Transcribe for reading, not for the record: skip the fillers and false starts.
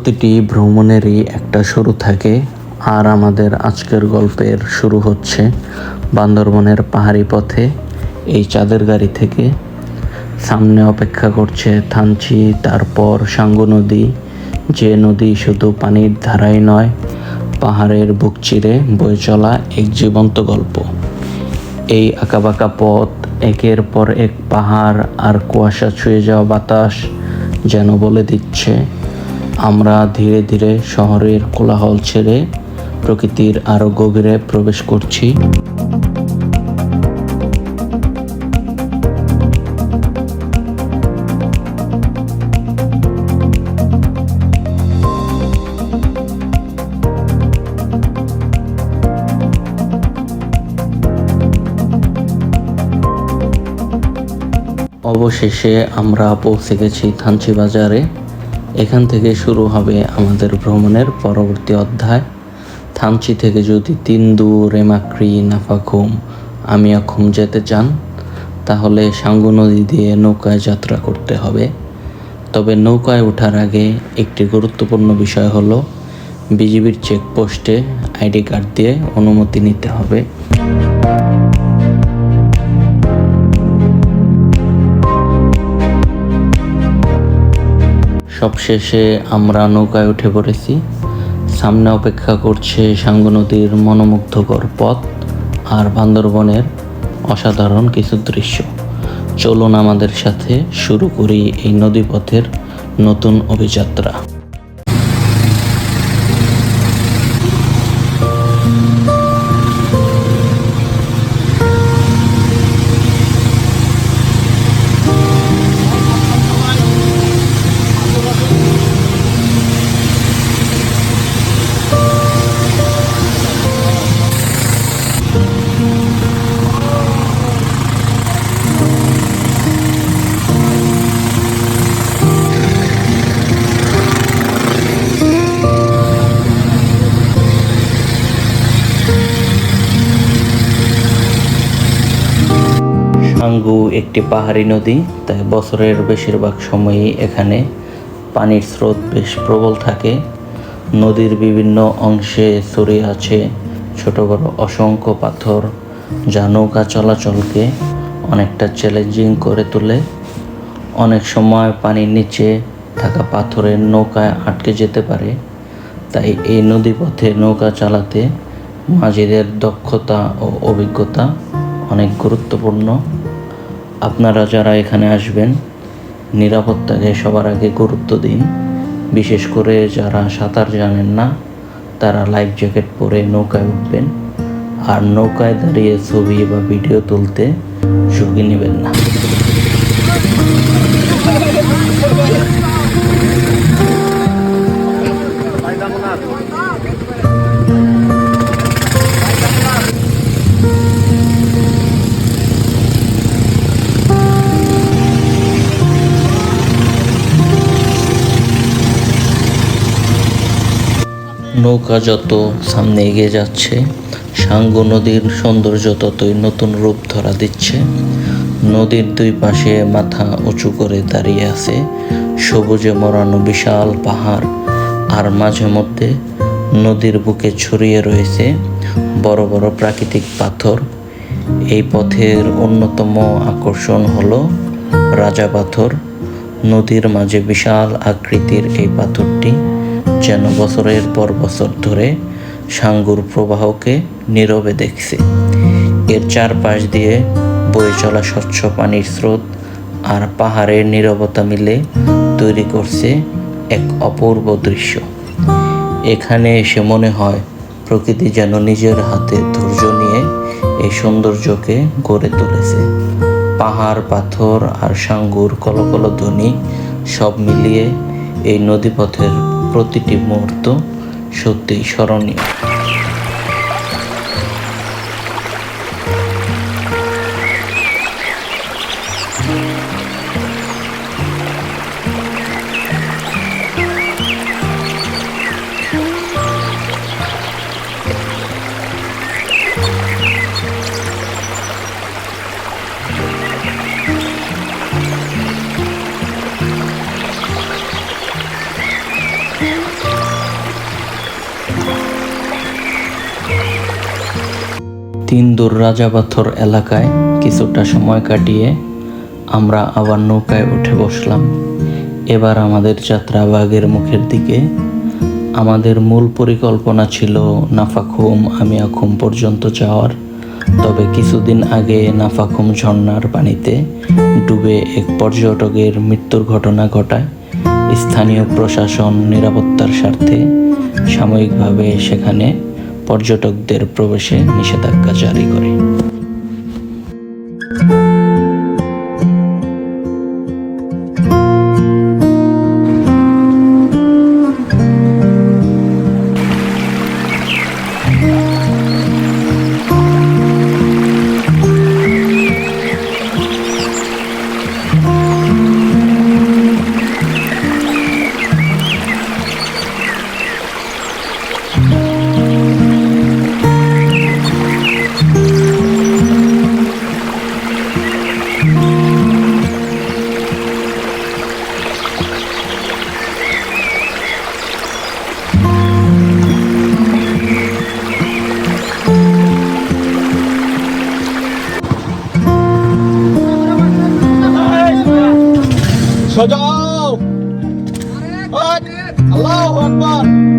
প্রতিটি ভ্রমণেরই একটা শুরু থাকে, আর আমাদের আজকের গল্পের শুরু হচ্ছে বান্দরবনের পাহাড়ি পথে এই চাঁদের গাড়ি থেকে। সামনে অপেক্ষা করছে থানচি, তারপর সাঙ্গু নদী, যে নদী শুধু পানির ধারাই নয়, পাহাড়ের বুক চিরে বয়ে চলা এক জীবন্ত গল্প। এই আঁকাবাঁকা পথ, একের পর এক পাহাড় আর কুয়াশা ছুঁয়ে যাওয়া বাতাস যেন বলে দিচ্ছে আমরা ধীরে ধীরে শহরের কোলাহল ছেড়ে প্রকৃতির আরো গভীরে প্রবেশ করছি। অবশেষে আমরা পৌঁছে গেছি থানচি বাজারে। এখান থেকে শুরু হবে আমাদের ভ্রমণের পরবর্তী অধ্যায়। থানচি থেকে যদি তিন্দু, রেমাক্রি, নাফাখুম, আমিয়াখুম যেতে চান, তাহলে সাঙ্গু নদী দিয়ে নৌকায় যাত্রা করতে হবে। তবে নৌকায় ওঠার আগে একটি গুরুত্বপূর্ণ বিষয় হলো বিজিবির চেকপোস্টে আইডি কার্ড দিয়ে অনুমতি নিতে হবে। সবশেষে আমরা নৌকায় উঠে পড়েছি। সামনে অপেক্ষা করছে সাঙ্গু নদীর মনোমুগ্ধকর পথ আর বান্দরবনের অসাধারণ কিছু দৃশ্য। চলুন আমাদের সাথে শুরু করি এই নদীপথের নতুন অভিযাত্রা। সাঙ্গু একটি পাহাড়ি নদী, তাই বছরের বেশিরভাগ সময়ই এখানে পানির স্রোত বেশ প্রবল থাকে। নদীর বিভিন্ন অংশে ছড়িয়ে আছে ছোট বড় অসংখ্য পাথর, যা নৌকা চলাচলকে অনেকটা চ্যালেঞ্জিং করে তোলে। অনেক সময় পানির নিচে থাকা পাথরের নৌকায় আটকে যেতে পারে, তাই এই নদীপথে নৌকা চালাতে মাঝিদের দক্ষতা ও অভিজ্ঞতা অনেক গুরুত্বপূর্ণ। আপনারা যারা এখানে আসবেন, নিরাপত্তাকে সবার আগে গুরুত্ব দিন। বিশেষ করে যারা সাঁতার জানেন না, তারা লাইফ জ্যাকেট পরে নৌকায় উঠবেন, আর নৌকায় দাঁড়িয়ে ছবি বা ভিডিও তুলতে ঝুঁকি নেবেন না। নৌকা যত সামনে এগিয়ে যাচ্ছে, সাঙ্গু নদীর সৌন্দর্য ততই নতুন রূপ ধরা দিচ্ছে। নদীর দুই পাশে মাথা উঁচু করে দাঁড়িয়ে আছে সবুজে মোড়ানো বিশাল পাহাড়, আর মাঝে মধ্যে নদীর বুকে ছড়িয়ে রয়েছে বড় বড় প্রাকৃতিক পাথর। এই পথের অন্যতম আকর্ষণ হলো রাজা পাথর। নদীর মাঝে বিশাল আকৃতির এই পাথরটি যেন বছরের পর বছর ধরে সাঙ্গুর প্রবাহকে নীরবে দেখছে। এর চারপাশ দিয়ে বয়ে চলা স্বচ্ছ পানির স্রোত আর পাহাড়ের নীরবতা মিলে তৈরি করছে এক অপূর্ব দৃশ্য। এখানে এসে মনে হয় প্রকৃতি যেন নিজের হাতে ধৈর্য নিয়ে এই সৌন্দর্যকে গড়ে তুলেছে। পাহাড়, পাথর আর সাঙ্গুর কলকল ধ্বনি সব মিলিয়ে এই নদীপথের প্রতিটি মুহূর্ত সত্যিই স্মরণীয়। তিনদুর রাজাপাথর এলাকায় কিছুটা সময় কাটিয়ে আমরা আবার নৌকায় উঠে বসলাম। এবার আমাদের যাত্রা বাগের মুখের দিকে। আমাদের মূল পরিকল্পনা ছিল নাফাখুম আমিয়াখুম পর্যন্ত যাওয়ার, তবে কিছুদিন আগে নাফাখুম ঝর্ণার পানিতে ডুবে এক পর্যটকের মৃত্যুর ঘটনা ঘটায় স্থানীয় প্রশাসন নিরাপত্তার স্বার্থে সাময়িকভাবে সেখানে পর্যটকদের প্রবেশে নিষেধাজ্ঞা জারি করে। সজাও আল্লাহু আকবার।